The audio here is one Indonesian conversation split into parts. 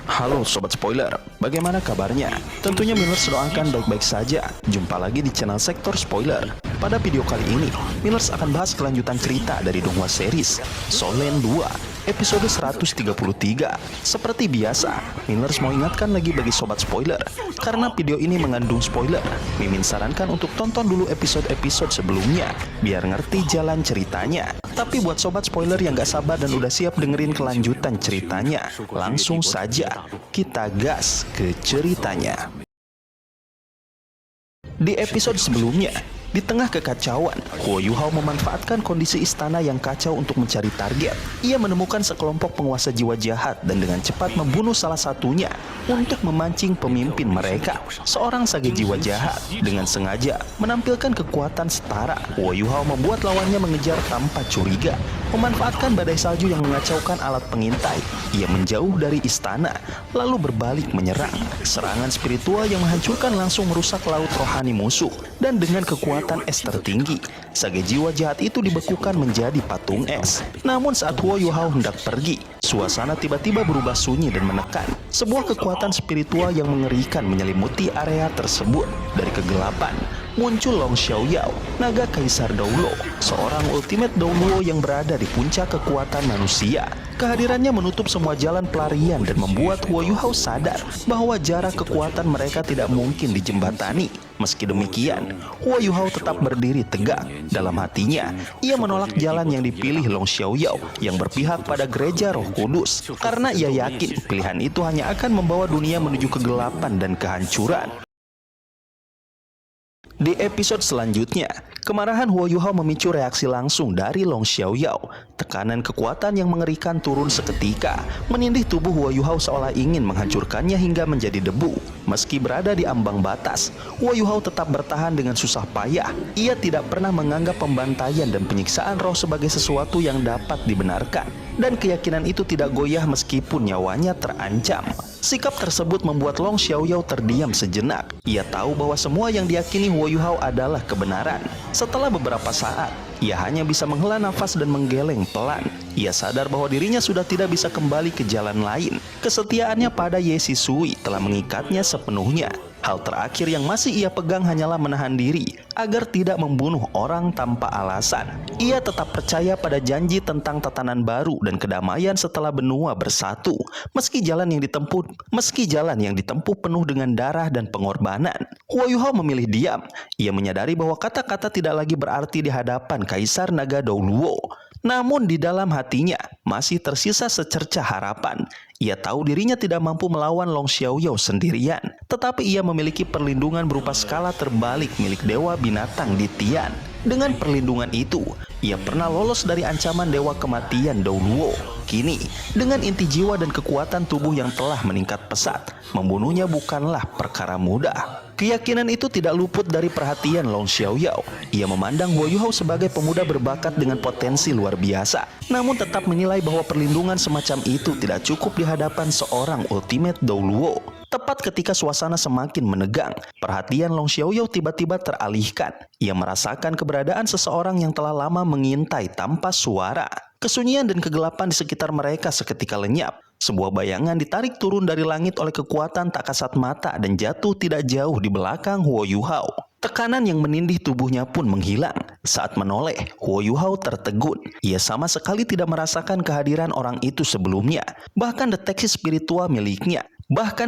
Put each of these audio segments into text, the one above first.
Halo Sobat Spoiler, bagaimana kabarnya? Tentunya Millers doakan baik-baik saja. Jumpa lagi di channel Sektor Spoiler. Pada video kali ini, Millers akan bahas kelanjutan cerita dari donghua series Solen 2, episode 133. Seperti biasa, Millers mau ingatkan lagi bagi Sobat Spoiler, karena video ini mengandung spoiler, Mimin sarankan untuk tonton dulu episode-episode sebelumnya, biar ngerti jalan ceritanya. Tapi buat Sobat Spoiler yang gak sabar dan udah siap dengerin kelanjutan ceritanya, langsung saja kita gas ke ceritanya. Di episode sebelumnya, di tengah kekacauan, Huo Yuhao memanfaatkan kondisi istana yang kacau untuk mencari target. Ia menemukan sekelompok penguasa jiwa jahat dan dengan cepat membunuh salah satunya untuk memancing pemimpin mereka, seorang sage jiwa jahat. Dengan sengaja menampilkan kekuatan setara, Huo Yuhao membuat lawannya mengejar tanpa curiga. Memanfaatkan badai salju yang mengacaukan alat pengintai, ia menjauh dari istana, lalu berbalik menyerang. Serangan spiritual yang menghancurkan langsung merusak laut rohani musuh, dan dengan kekuatan es tertinggi, sage jiwa jahat itu dibekukan menjadi patung es. Namun saat Huo Yuhao hendak pergi, suasana tiba-tiba berubah sunyi dan menekan. Sebuah kekuatan spiritual yang mengerikan menyelimuti area tersebut. Dari kegelapan, muncul Long Xiaoyao, naga kaisar Doulo, seorang ultimate Doulo yang berada di puncak kekuatan manusia. Kehadirannya menutup semua jalan pelarian dan membuat Huo Yuhao sadar bahwa jarak kekuatan mereka tidak mungkin dijembatani. Meski demikian, Huo Yuhao tetap berdiri tegak. Dalam hatinya, ia menolak jalan yang dipilih Long Xiaoyao yang berpihak pada gereja Roh Kudus, karena ia yakin pilihan itu hanya akan membawa dunia menuju kegelapan dan kehancuran. Di episode selanjutnya, kemarahan Huo Yuhao memicu reaksi langsung dari Long Xiaoyao. Tekanan kekuatan yang mengerikan turun seketika, menindih tubuh Huo Yuhao seolah ingin menghancurkannya hingga menjadi debu. Meski berada di ambang batas, Huo Yuhao tetap bertahan dengan susah payah. Ia tidak pernah menganggap pembantaian dan penyiksaan roh sebagai sesuatu yang dapat dibenarkan, dan keyakinan itu tidak goyah meskipun nyawanya terancam. Sikap tersebut membuat Long Xiaoyao terdiam sejenak. Ia tahu bahwa semua yang diyakini Huo Yuhao adalah kebenaran. Setelah beberapa saat, ia hanya bisa menghela nafas dan menggeleng pelan. Ia sadar bahwa dirinya sudah tidak bisa kembali ke jalan lain. Kesetiaannya pada Ye Shisui telah mengikatnya sepenuhnya. Hal terakhir yang masih ia pegang hanyalah menahan diri agar tidak membunuh orang tanpa alasan. Ia tetap percaya pada janji tentang tatanan baru dan kedamaian setelah benua bersatu. Meski jalan yang ditempuh penuh dengan darah dan pengorbanan, Huo Yuhao memilih diam. Ia menyadari bahwa kata-kata tidak lagi berarti di hadapan Kaisar Naga Doulo. Namun di dalam hatinya masih tersisa secercah harapan. Ia tahu dirinya tidak mampu melawan Long Xiaoyao sendirian, tetapi ia memiliki perlindungan berupa skala terbalik milik Dewa Binatang di Tian. Dengan perlindungan itu, ia pernah lolos dari ancaman Dewa Kematian Doulo. Kini, dengan inti jiwa dan kekuatan tubuh yang telah meningkat pesat, membunuhnya bukanlah perkara mudah. Keyakinan itu tidak luput dari perhatian Long Xiaoyao. Ia memandang Huo Yuhao sebagai pemuda berbakat dengan potensi luar biasa, namun tetap menilai bahwa perlindungan semacam itu tidak cukup di hadapan seorang ultimate Doulo. Tepat ketika suasana semakin menegang, perhatian Long Xiaoyao tiba-tiba teralihkan. Ia merasakan keberadaan seseorang yang telah lama mengintai tanpa suara. Kesunyian dan kegelapan di sekitar mereka seketika lenyap. Sebuah bayangan ditarik turun dari langit oleh kekuatan tak kasat mata dan jatuh tidak jauh di belakang Huo Yuhao. Tekanan yang menindih tubuhnya pun menghilang. Saat menoleh, Huo Yuhao tertegun. Ia sama sekali tidak merasakan kehadiran orang itu sebelumnya. Bahkan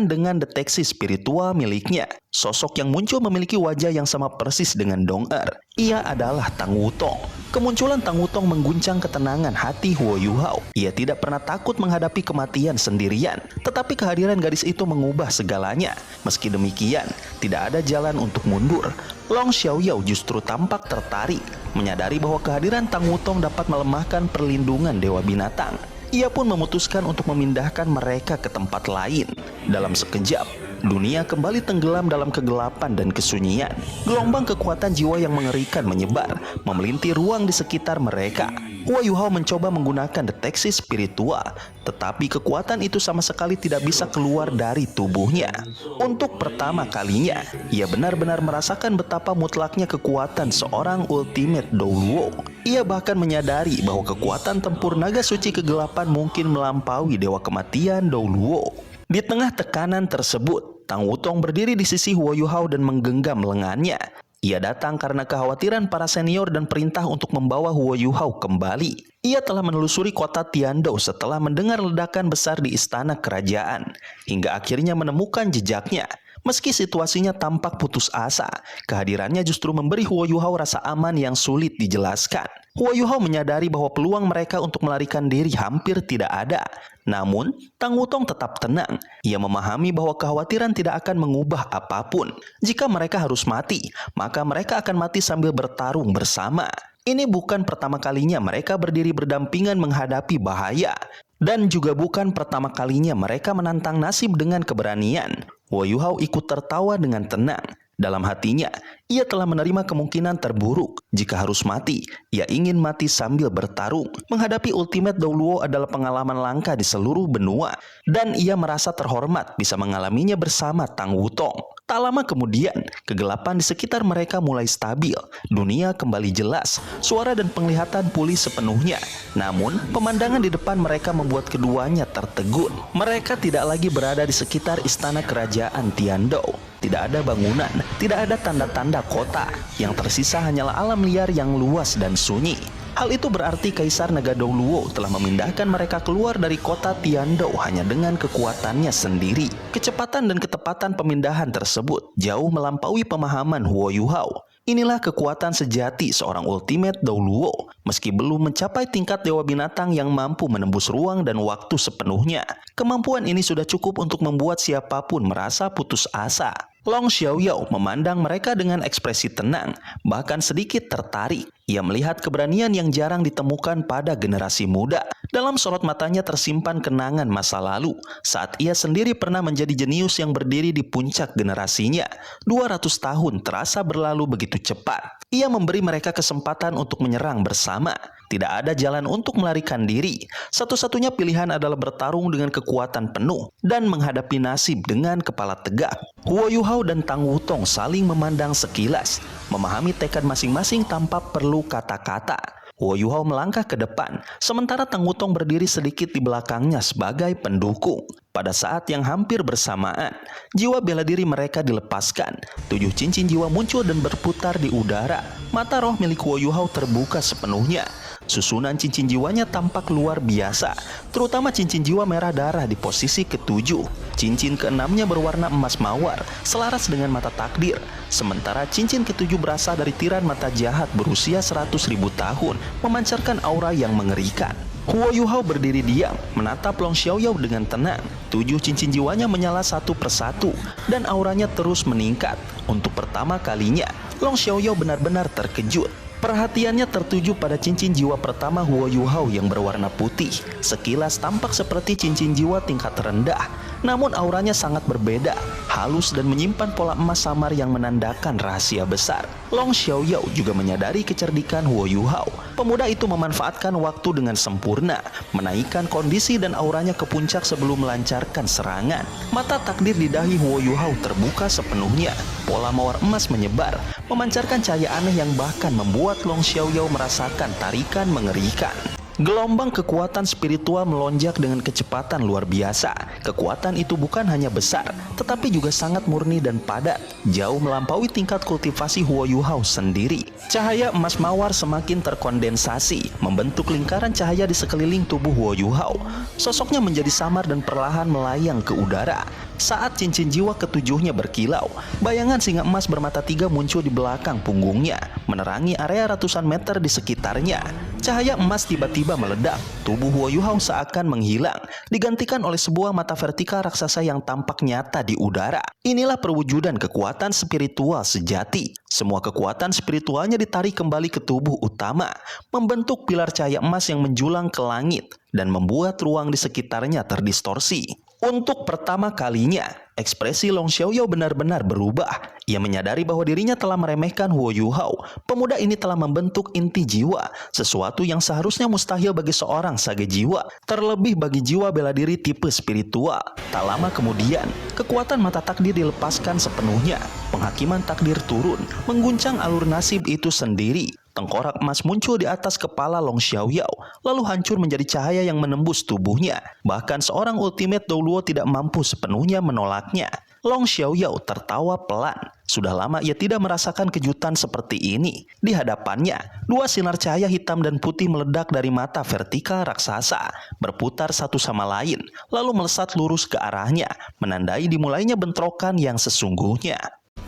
dengan deteksi spiritual miliknya, sosok yang muncul memiliki wajah yang sama persis dengan Dong Er. Ia adalah Tang Wutong. Kemunculan Tang Wutong mengguncang ketenangan hati Huo Yuhao. Ia tidak pernah takut menghadapi kematian sendirian, tetapi kehadiran gadis itu mengubah segalanya. Meski demikian, tidak ada jalan untuk mundur. Long Xiaoyao justru tampak tertarik, menyadari bahwa kehadiran Tang Wutong dapat melemahkan perlindungan Dewa Binatang. Ia pun memutuskan untuk memindahkan mereka ke tempat lain. Dalam sekejap, dunia kembali tenggelam dalam kegelapan dan kesunyian. Gelombang kekuatan jiwa yang mengerikan menyebar, memelintir ruang di sekitar mereka. Huo Yuhao mencoba menggunakan deteksi spiritual, tetapi kekuatan itu sama sekali tidak bisa keluar dari tubuhnya. Untuk pertama kalinya, ia benar-benar merasakan betapa mutlaknya kekuatan seorang ultimate Doulo. Ia bahkan menyadari bahwa kekuatan tempur naga suci kegelapan mungkin melampaui Dewa Kematian Doulo. Di tengah tekanan tersebut, Tang Wutong berdiri di sisi Huo Yuhao dan menggenggam lengannya. Ia datang karena kekhawatiran para senior dan perintah untuk membawa Huo Yuhao kembali. Ia telah menelusuri kota Tiandou setelah mendengar ledakan besar di istana kerajaan, hingga akhirnya menemukan jejaknya. Meski situasinya tampak putus asa, kehadirannya justru memberi Huo Yuhao rasa aman yang sulit dijelaskan. Huo Yuhao menyadari bahwa peluang mereka untuk melarikan diri hampir tidak ada. Namun, Tang Wutong tetap tenang. Ia memahami bahwa kekhawatiran tidak akan mengubah apapun. Jika mereka harus mati, maka mereka akan mati sambil bertarung bersama. Ini bukan pertama kalinya mereka berdiri berdampingan menghadapi bahaya. Dan juga bukan pertama kalinya mereka menantang nasib dengan keberanian. Huo Yuhao ikut tertawa dengan tenang. Dalam hatinya, ia telah menerima kemungkinan terburuk. Jika harus mati, ia ingin mati sambil bertarung. Menghadapi Ultimate Douluo adalah pengalaman langka di seluruh benua. Dan ia merasa terhormat bisa mengalaminya bersama Tang Wutong. Tak lama kemudian, kegelapan di sekitar mereka mulai stabil. Dunia kembali jelas, suara dan penglihatan pulih sepenuhnya. Namun, pemandangan di depan mereka membuat keduanya tertegun. Mereka tidak lagi berada di sekitar istana kerajaan Tiandou. Tidak ada bangunan, tidak ada tanda-tanda kota. Yang tersisa hanyalah alam liar yang luas dan sunyi. Hal itu berarti Kaisar Naga Douluo telah memindahkan mereka keluar dari kota Tiandou hanya dengan kekuatannya sendiri. Kecepatan dan ketepatan pemindahan tersebut jauh melampaui pemahaman Huo Yuhao. Inilah kekuatan sejati seorang Ultimate Douluo. Meski belum mencapai tingkat Dewa Binatang yang mampu menembus ruang dan waktu sepenuhnya, kemampuan ini sudah cukup untuk membuat siapapun merasa putus asa. Long Xiaoyao memandang mereka dengan ekspresi tenang, bahkan sedikit tertarik. Ia melihat keberanian yang jarang ditemukan pada generasi muda. Dalam sorot matanya tersimpan kenangan masa lalu, saat ia sendiri pernah menjadi jenius yang berdiri di puncak generasinya. 200 tahun terasa berlalu begitu cepat. Ia memberi mereka kesempatan untuk menyerang bersama. Tidak ada jalan untuk melarikan diri. Satu-satunya pilihan adalah bertarung dengan kekuatan penuh dan menghadapi nasib dengan kepala tegak. Huo Yuhao dan Tang Wutong saling memandang sekilas, memahami tekad masing-masing tanpa perlu kata-kata. Huo Yuhao melangkah ke depan, sementara Tang Wutong berdiri sedikit di belakangnya sebagai pendukung. Pada saat yang hampir bersamaan, jiwa bela diri mereka dilepaskan. 7 cincin jiwa muncul dan berputar di udara. Mata roh milik Huo Yuhao terbuka sepenuhnya. Susunan cincin jiwanya tampak luar biasa, terutama cincin jiwa merah darah di posisi ke-7. Cincin ke-6-nya berwarna emas mawar, selaras dengan mata takdir. Sementara cincin ke-7 berasal dari tiran mata jahat berusia 100.000 tahun, memancarkan aura yang mengerikan. Huo Yuhao berdiri diam, menatap Long Xiaoyao dengan tenang. 7 cincin jiwanya menyala satu persatu, dan auranya terus meningkat. Untuk pertama kalinya, Long Xiaoyao benar-benar terkejut. Perhatiannya tertuju pada cincin jiwa pertama Huo Yuhao yang berwarna putih. Sekilas tampak seperti cincin jiwa tingkat rendah, namun auranya sangat berbeda, halus dan menyimpan pola emas samar yang menandakan rahasia besar. Long Xiaoyao juga menyadari kecerdikan Huo Yuhao. Pemuda itu memanfaatkan waktu dengan sempurna, menaikkan kondisi dan auranya ke puncak sebelum melancarkan serangan. Mata takdir di dahi Huo Yuhao terbuka sepenuhnya. Pola mawar emas menyebar, memancarkan cahaya aneh yang bahkan membuat Long Xiaoyao merasakan tarikan mengerikan. Gelombang kekuatan spiritual melonjak dengan kecepatan luar biasa. Kekuatan itu bukan hanya besar, tetapi juga sangat murni dan padat, jauh melampaui tingkat kultivasi Huo Yuhao sendiri. Cahaya emas mawar semakin terkondensasi, membentuk lingkaran cahaya di sekeliling tubuh Huo Yuhao. Sosoknya menjadi samar dan perlahan melayang ke udara. Saat cincin jiwa ketujuhnya berkilau, bayangan singa emas bermata 3 muncul di belakang punggungnya, menerangi area ratusan meter di sekitarnya. Cahaya emas tiba-tiba meledak. Tubuh Huo Yuhao seakan menghilang, digantikan oleh sebuah mata vertikal raksasa yang tampak nyata di udara. Inilah perwujudan kekuatan spiritual sejati. Semua kekuatan spiritualnya ditarik kembali ke tubuh utama, membentuk pilar cahaya emas yang menjulang ke langit dan membuat ruang di sekitarnya terdistorsi. Untuk pertama kalinya, ekspresi Long Xiaoyao benar-benar berubah. Ia menyadari bahwa dirinya telah meremehkan Huo Yuhao. Pemuda ini telah membentuk inti jiwa, sesuatu yang seharusnya mustahil bagi seorang sage jiwa, terlebih bagi jiwa bela diri tipe spiritual. Tak lama kemudian, kekuatan mata takdir dilepaskan sepenuhnya. Penghakiman takdir turun, mengguncang alur nasib itu sendiri. tengkorak emas muncul di atas kepala Long Xiaoyao, lalu hancur menjadi cahaya yang menembus tubuhnya. Bahkan seorang Ultimate Douluo tidak mampu sepenuhnya menolaknya. Long Xiaoyao tertawa pelan. Sudah lama ia tidak merasakan kejutan seperti ini. Di hadapannya, dua sinar cahaya hitam dan putih meledak dari mata vertikal raksasa, berputar satu sama lain, lalu melesat lurus ke arahnya, menandai dimulainya bentrokan yang sesungguhnya.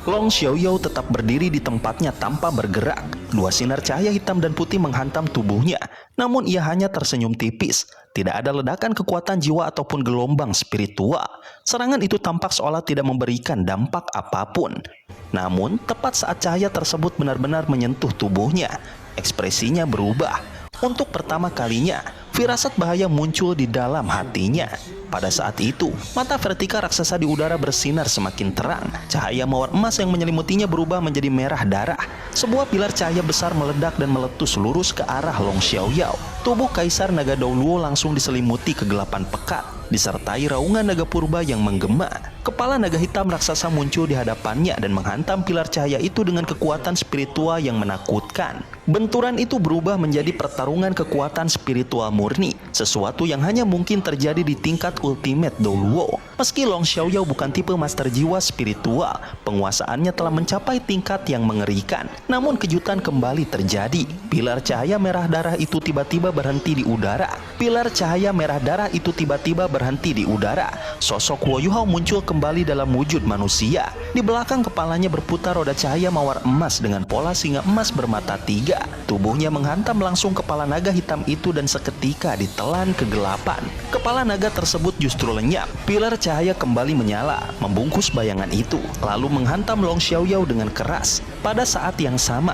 Long Xiaoyao tetap berdiri di tempatnya tanpa bergerak. Dua sinar cahaya hitam dan putih menghantam tubuhnya, namun ia hanya tersenyum tipis. Tidak ada ledakan kekuatan jiwa ataupun gelombang spiritual. Serangan itu tampak seolah tidak memberikan dampak apapun. Namun, tepat saat cahaya tersebut benar-benar menyentuh tubuhnya, ekspresinya berubah. Untuk pertama kalinya, firasat bahaya muncul di dalam hatinya. Pada saat itu, mata vertikal raksasa di udara bersinar semakin terang. Cahaya mawar emas yang menyelimutinya berubah menjadi merah darah. Sebuah pilar cahaya besar meledak dan meletus lurus ke arah Long Xiaoyao. Tubuh Kaisar Naga Douluo langsung diselimuti kegelapan pekat, disertai raungan naga purba yang menggema. Kepala naga hitam raksasa muncul di hadapannya dan menghantam pilar cahaya itu dengan kekuatan spiritual yang menakutkan. Benturan itu berubah menjadi pertarungan kekuatan spiritual murni, sesuatu yang hanya mungkin terjadi di tingkat Ultimate Douluo. Meski Long Xiaoyao bukan tipe master jiwa spiritual, penguasaannya telah mencapai tingkat yang mengerikan. Namun kejutan kembali terjadi. Pilar cahaya merah darah itu tiba-tiba berhenti di udara. Pilar cahaya merah darah itu tiba-tiba berhenti di udara. Sosok Huo Yuhao muncul kembali dalam wujud manusia. Di belakang kepalanya berputar roda cahaya mawar emas dengan pola singa emas bermata tiga. Tubuhnya menghantam langsung kepala naga hitam itu dan seketika ditelan kegelapan. Kepala naga tersebut justru lenyap. Pilar cahaya kembali menyala, membungkus bayangan itu, lalu menghantam Long Xiaoyao dengan keras. Pada saat yang sama,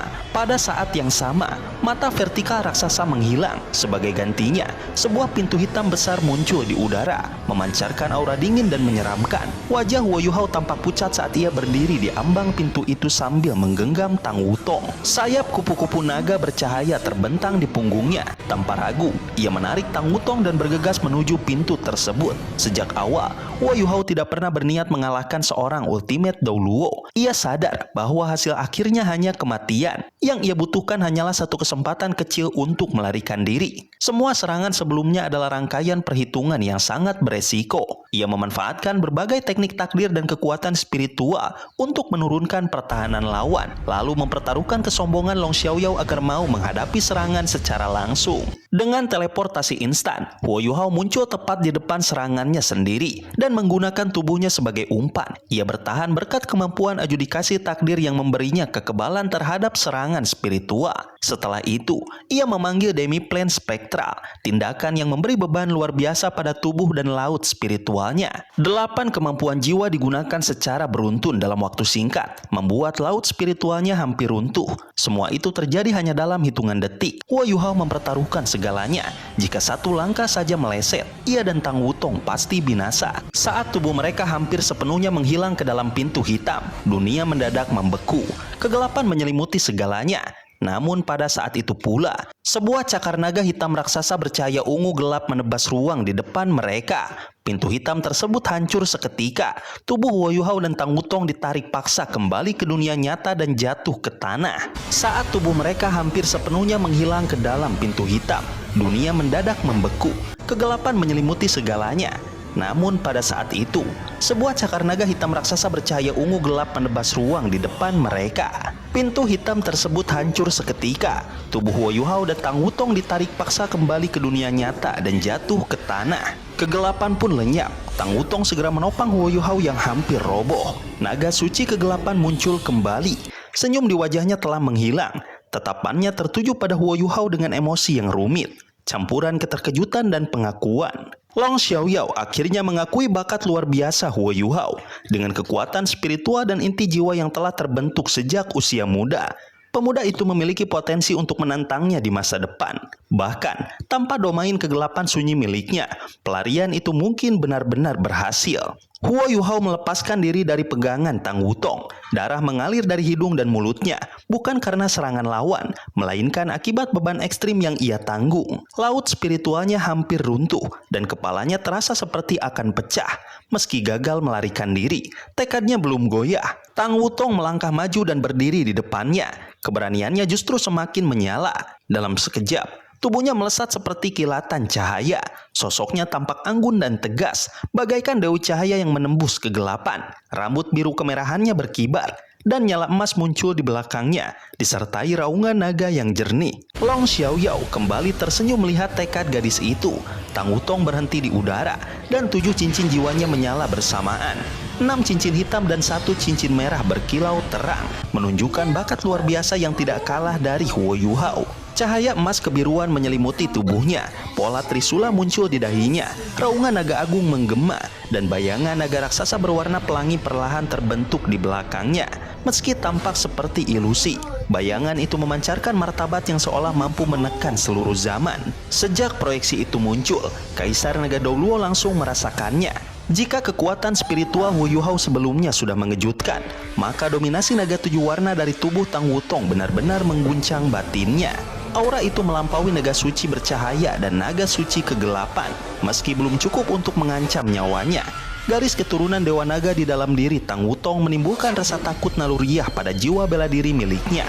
mata vertikal raksasa menghilang. Sebagai gantinya, sebuah pintu hitam besar muncul di udara, memancarkan aura dingin dan menyeramkan. Wajah Huo Yuhao tampak pucat saat ia berdiri di ambang pintu itu sambil menggenggam Tang Wutong. Sayap kupu-kupu naga bercahaya terbentang di punggungnya. Tanpa ragu, ia menarik Tang Wutong dan bergegas menuju pintu tersebut. Sejak awal, Huo Yuhao tidak pernah berniat mengalahkan seorang Ultimate Douluo. Ia sadar bahwa hasil akhirnya hanya kematian. Yang ia butuhkan hanyalah satu kesempatan kecil untuk melarikan diri. Semua serangan sebelumnya adalah rangkaian perhitungan yang sangat beresiko. Ia memanfaatkan berbagai teknik takdir dan kekuatan spiritual untuk menurunkan pertahanan lawan, lalu mempertaruhkan kesombongan Long Xiaoyao agar mau menghadapi serangan secara langsung. Dengan teleportasi instan, Huo Yuhao muncul tepat di depan serangannya sendiri dan menggunakan tubuhnya sebagai umpan. Ia bertahan berkat kemampuan adjudikasi takdir yang memberinya kekebalan terhadap serangan spiritual. Setelah itu, ia memanggil Demi-Plane Spektral, tindakan yang memberi beban luar biasa pada tubuh dan laut spiritualnya. 8 kemampuan jiwa digunakan secara beruntun dalam waktu singkat, membuat laut spiritualnya hampir runtuh. Semua itu terjadi hanya dalam hitungan detik. Huo Yuhao mempertaruhkan segalanya. Jika satu langkah saja meleset, ia dan Tang Wutong pasti binasa. Saat tubuh mereka hampir sepenuhnya menghilang ke dalam pintu hitam, dunia mendadak membeku. Kegelapan menyelimuti segalanya. Namun pada saat itu pula, sebuah cakar naga hitam raksasa bercahaya ungu gelap menebas ruang di depan mereka. Pintu hitam tersebut hancur seketika. Tubuh Huo Yuhao dan Tang Wutong ditarik paksa kembali ke dunia nyata dan jatuh ke tanah. Saat tubuh mereka hampir sepenuhnya menghilang ke dalam pintu hitam, dunia mendadak membeku. Kegelapan menyelimuti segalanya. Namun pada saat itu, sebuah cakar naga hitam raksasa bercahaya ungu gelap menebas ruang di depan mereka. Pintu hitam tersebut hancur seketika. Tubuh Huo Yuhao dan Tang Wutong ditarik paksa kembali ke dunia nyata dan jatuh ke tanah. Kegelapan pun lenyap. Tang Wutong segera menopang Huo Yuhao yang hampir roboh. Naga suci kegelapan muncul kembali. Senyum di wajahnya telah menghilang. Tatapannya tertuju pada Huo Yuhao dengan emosi yang rumit, campuran keterkejutan dan pengakuan. Long Xiaoyao akhirnya mengakui bakat luar biasa Huo Yuhao. Dengan kekuatan spiritual dan inti jiwa yang telah terbentuk sejak usia muda, pemuda itu memiliki potensi untuk menantangnya di masa depan. Bahkan, tanpa domain kegelapan sunyi miliknya, pelarian itu mungkin benar-benar berhasil. Huo Yuhao melepaskan diri dari pegangan Tang Wutong. Darah mengalir dari hidung dan mulutnya, bukan karena serangan lawan, melainkan akibat beban ekstrim yang ia tanggung. Laut spiritualnya hampir runtuh, dan kepalanya terasa seperti akan pecah. Meski gagal melarikan diri, tekadnya belum goyah. Tang Wutong melangkah maju dan berdiri di depannya. Keberaniannya justru semakin menyala. Dalam sekejap, tubuhnya melesat seperti kilatan cahaya. Sosoknya tampak anggun dan tegas, bagaikan dewa cahaya yang menembus kegelapan. Rambut biru kemerahannya berkibar, dan nyala emas muncul di belakangnya, disertai raungan naga yang jernih. Long Xiaoyao kembali tersenyum melihat tekad gadis itu. Tang Wutong berhenti di udara, dan 7 cincin jiwanya menyala bersamaan. 6 cincin hitam dan 1 cincin merah berkilau terang, menunjukkan bakat luar biasa yang tidak kalah dari Huo Yuhao. Cahaya emas kebiruan menyelimuti tubuhnya, pola trisula muncul di dahinya, raungan naga agung menggema, dan bayangan naga raksasa berwarna pelangi perlahan terbentuk di belakangnya. Meski tampak seperti ilusi, bayangan itu memancarkan martabat yang seolah mampu menekan seluruh zaman. Sejak proyeksi itu muncul, Kaisar Naga Douluo langsung merasakannya. Jika kekuatan spiritual Huo Yuhao sebelumnya sudah mengejutkan, maka dominasi naga 7 warna dari tubuh Tang Wutong benar-benar mengguncang batinnya. Aura itu melampaui naga suci bercahaya dan naga suci kegelapan. Meski belum cukup untuk mengancam nyawanya, garis keturunan Dewa Naga di dalam diri Tang Wutong menimbulkan rasa takut naluriah pada jiwa bela diri miliknya.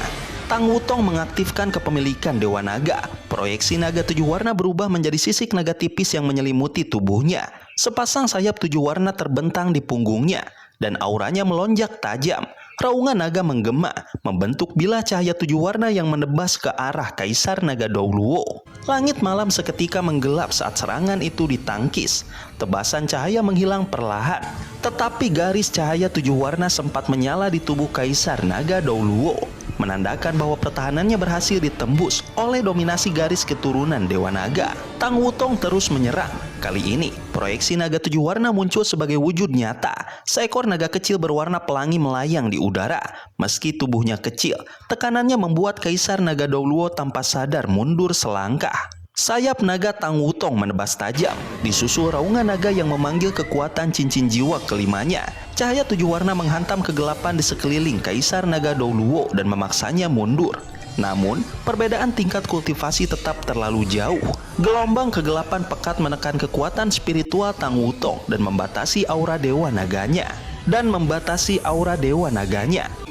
Tang Wutong mengaktifkan kepemilikan Dewa Naga. Proyeksi naga 7 warna berubah menjadi sisik naga tipis yang menyelimuti tubuhnya. Sepasang sayap 7 warna terbentang di punggungnya, dan auranya melonjak tajam. Raungan naga menggema, membentuk bilah cahaya 7 warna yang menebas ke arah Kaisar Naga Douluo. Langit malam seketika menggelap saat serangan itu ditangkis. Tebasan cahaya menghilang perlahan, tetapi garis cahaya 7 warna sempat menyala di tubuh Kaisar Naga Douluo, menandakan bahwa pertahanannya berhasil ditembus oleh dominasi garis keturunan Dewa Naga. Tang Wutong terus menyerang. Kali ini, proyeksi naga 7 warna muncul sebagai wujud nyata. Seekor naga kecil berwarna pelangi melayang di udara. Meski tubuhnya kecil, tekanannya membuat Kaisar Naga Douluo tanpa sadar mundur selangkah. Sayap naga Tang Wutong menebas tajam, disusul raungan naga yang memanggil kekuatan cincin jiwa kelimanya. Cahaya 7 warna menghantam kegelapan di sekeliling Kaisar Naga Douluo dan memaksanya mundur. Namun, perbedaan tingkat kultivasi tetap terlalu jauh. Gelombang kegelapan pekat menekan kekuatan spiritual Tang Wutong dan membatasi aura Dewa Naganya.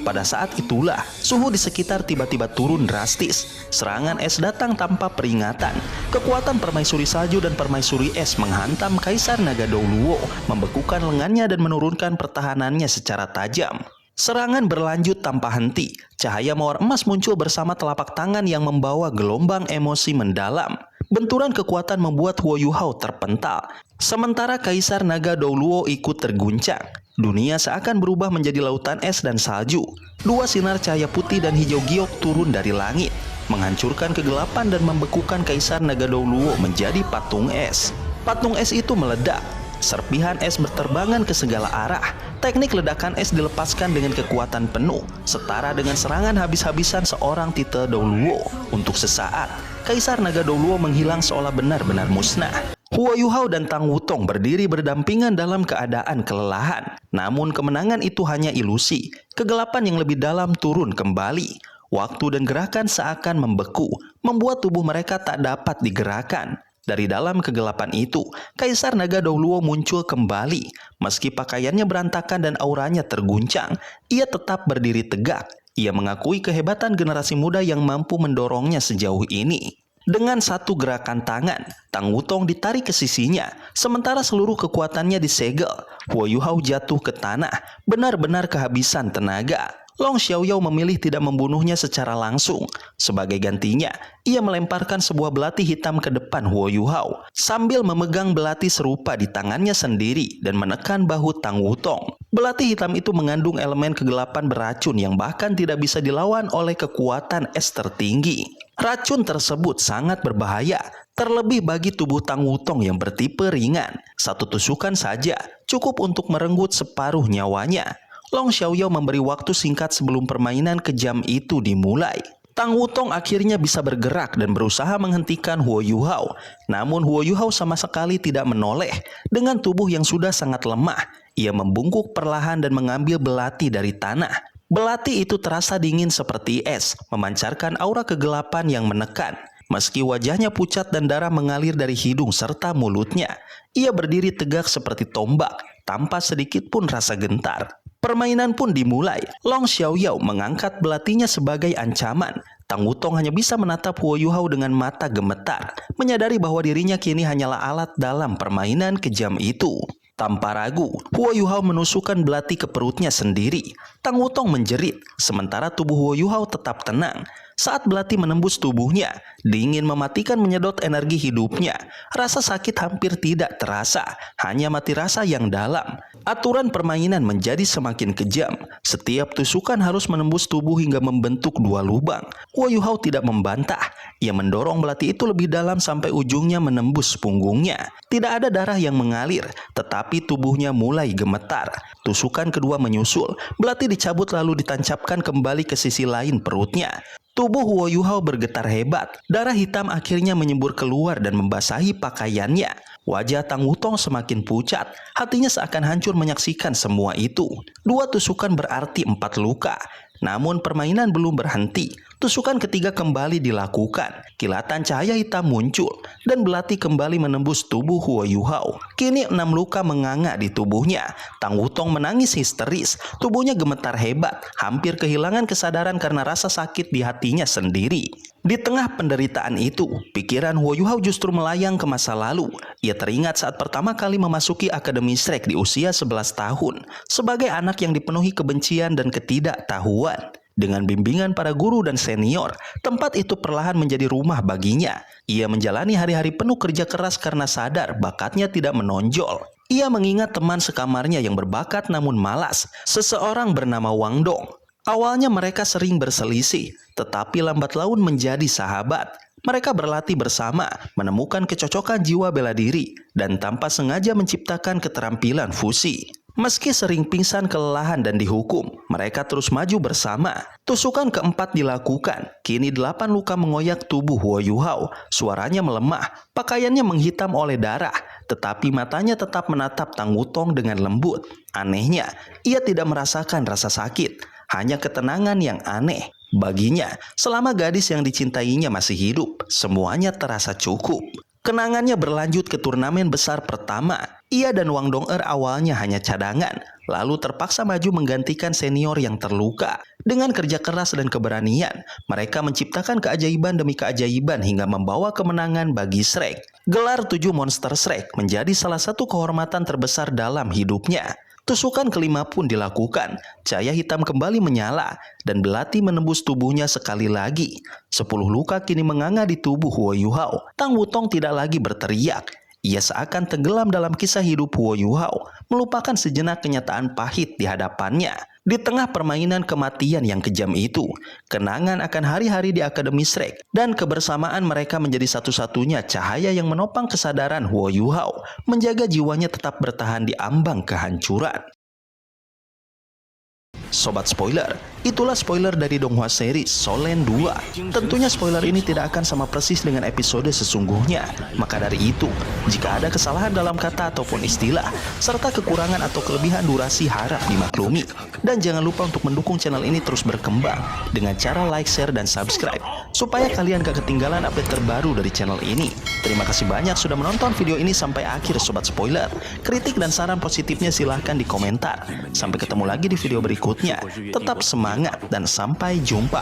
Pada saat itulah, suhu di sekitar tiba-tiba turun drastis. Serangan es datang tanpa peringatan. Kekuatan permaisuri salju dan permaisuri es menghantam Kaisar Naga Douluo, membekukan lengannya dan menurunkan pertahanannya secara tajam. Serangan berlanjut tanpa henti. Cahaya mawar emas muncul bersama telapak tangan yang membawa gelombang emosi mendalam. Benturan kekuatan membuat Huo Yuhao terpental, sementara Kaisar Naga Douluo ikut terguncang. Dunia seakan berubah menjadi lautan es dan salju. 2 sinar cahaya putih dan hijau giok turun dari langit, menghancurkan kegelapan dan membekukan Kaisar Naga Douluo menjadi patung es. Patung es itu meledak. Serpihan es berterbangan ke segala arah. Teknik ledakan es dilepaskan dengan kekuatan penuh, setara dengan serangan habis-habisan seorang titel Douluo. Untuk sesaat, Kaisar Naga Douluo menghilang seolah benar-benar musnah. Huo Yuhao dan Tang Wutong berdiri berdampingan dalam keadaan kelelahan. Namun kemenangan itu hanya ilusi. Kegelapan yang lebih dalam turun kembali. Waktu dan gerakan seakan membeku, membuat tubuh mereka tak dapat digerakkan. Dari dalam kegelapan itu, Kaisar Naga Douluo muncul kembali. Meski pakaiannya berantakan dan auranya terguncang, ia tetap berdiri tegak. Ia mengakui kehebatan generasi muda yang mampu mendorongnya sejauh ini. Dengan satu gerakan tangan, Tang Wutong ditarik ke sisinya, sementara seluruh kekuatannya disegel. Huo Yuhao jatuh ke tanah, benar-benar kehabisan tenaga. Long Xiaoyao memilih tidak membunuhnya secara langsung. Sebagai gantinya, ia melemparkan sebuah belati hitam ke depan Huo Yuhao, sambil memegang belati serupa di tangannya sendiri dan menekan bahu Tang Wutong. Belati hitam itu mengandung elemen kegelapan beracun yang bahkan tidak bisa dilawan oleh kekuatan es tertinggi. Racun tersebut sangat berbahaya, terlebih bagi tubuh Tang Wutong yang bertipe ringan. Satu tusukan saja cukup untuk merenggut separuh nyawanya. Long Xiaoyao memberi waktu singkat sebelum permainan kejam itu dimulai. Tang Wutong akhirnya bisa bergerak dan berusaha menghentikan Huo Yuhao. Namun Huo Yuhao sama sekali tidak menoleh. Dengan tubuh yang sudah sangat lemah, Ia membungkuk perlahan dan mengambil belati dari tanah. Belati itu terasa dingin seperti es, memancarkan aura kegelapan yang menekan. Meski wajahnya pucat dan darah mengalir dari hidung serta mulutnya, ia berdiri tegak seperti tombak, tanpa sedikit pun rasa gentar. Permainan pun dimulai. Long Xiaoyao mengangkat belatinya sebagai ancaman. Tang Wutong hanya bisa menatap Huo Yuhao dengan mata gemetar, menyadari bahwa dirinya kini hanyalah alat dalam permainan kejam itu. Tanpa ragu, Huo Yuhao menusukkan belati ke perutnya sendiri. Tang Wutong menjerit, sementara tubuh Huo Yuhao tetap tenang. Saat belati menembus tubuhnya, dingin mematikan menyedot energi hidupnya. Rasa sakit hampir tidak terasa, hanya mati rasa yang dalam. Aturan permainan menjadi semakin kejam. Setiap tusukan harus menembus tubuh hingga membentuk dua lubang. Huo Yuhao tidak membantah. Ia mendorong belati itu lebih dalam sampai ujungnya menembus punggungnya. Tidak ada darah yang mengalir, tetapi tubuhnya mulai gemetar. Tusukan kedua menyusul. Belati dicabut lalu ditancapkan kembali ke sisi lain perutnya. Tubuh Huo Yuhao bergetar hebat. Darah hitam akhirnya menyembur keluar dan membasahi pakaiannya. Wajah Tang Wutong semakin pucat. Hatinya seakan hancur menyaksikan semua itu. 2 tusukan berarti 4 luka. Namun permainan belum berhenti. Tusukan ketiga kembali dilakukan. Kilatan cahaya hitam muncul dan belati kembali menembus tubuh Huo Yuhao. Kini 6 luka menganga di tubuhnya. Tang Wutong menangis histeris. Tubuhnya gemetar hebat, hampir kehilangan kesadaran karena rasa sakit di hatinya sendiri. Di tengah penderitaan itu, pikiran Huo Yuhao justru melayang ke masa lalu. Ia teringat saat pertama kali memasuki Akademi Shrek di usia 11 tahun. Sebagai anak yang dipenuhi kebencian dan ketidaktahuan. Dengan bimbingan para guru dan senior, tempat itu perlahan menjadi rumah baginya. Ia menjalani hari-hari penuh kerja keras karena sadar bakatnya tidak menonjol. Ia mengingat teman sekamarnya yang berbakat namun malas, seseorang bernama Wang Dong. Awalnya mereka sering berselisih, tetapi lambat laun menjadi sahabat. Mereka berlatih bersama, menemukan kecocokan jiwa bela diri, dan tanpa sengaja menciptakan keterampilan fusi. Meski sering pingsan kelelahan dan dihukum, mereka terus maju bersama. Tusukan keempat dilakukan. Kini 8 luka mengoyak tubuh Huo Yuhao. Suaranya melemah, pakaiannya menghitam oleh darah, tetapi matanya tetap menatap Tang Wutong dengan lembut. Anehnya, ia tidak merasakan rasa sakit, hanya ketenangan yang aneh. Baginya, selama gadis yang dicintainya masih hidup, semuanya terasa cukup. Kenangannya berlanjut ke turnamen besar pertama. Ia dan Wang Dong'er awalnya hanya cadangan, lalu terpaksa maju menggantikan senior yang terluka. Dengan kerja keras dan keberanian, mereka menciptakan keajaiban demi keajaiban hingga membawa kemenangan bagi Shrek. Gelar 7 Monster Shrek menjadi salah satu kehormatan terbesar dalam hidupnya. Tusukan kelima pun dilakukan. Cahaya hitam kembali menyala dan belati menembus tubuhnya sekali lagi. 10 luka kini menganga di tubuh Huo Yuhao. Tang Wutong tidak lagi berteriak. Ia seakan tenggelam dalam kisah hidup Huo Yuhao, melupakan sejenak kenyataan pahit di hadapannya. Di tengah permainan kematian yang kejam itu, kenangan akan hari-hari di Akademi Shrek dan kebersamaan mereka menjadi satu-satunya cahaya yang menopang kesadaran Huo Yuhao, menjaga jiwanya tetap bertahan di ambang kehancuran. Sobat spoiler, itulah spoiler dari Donghua series Solen 2. Tentunya spoiler ini tidak akan sama persis dengan episode sesungguhnya. Maka dari itu, jika ada kesalahan dalam kata ataupun istilah, serta kekurangan atau kelebihan durasi harap dimaklumi. Dan jangan lupa untuk mendukung channel ini terus berkembang dengan cara like, share, dan subscribe, supaya kalian gak ketinggalan update terbaru dari channel ini. Terima kasih banyak sudah menonton video ini sampai akhir Sobat Spoiler. Kritik dan saran positifnya silahkan di komentar. Sampai ketemu lagi di video berikutnya. Tetap semangat dan sampai jumpa.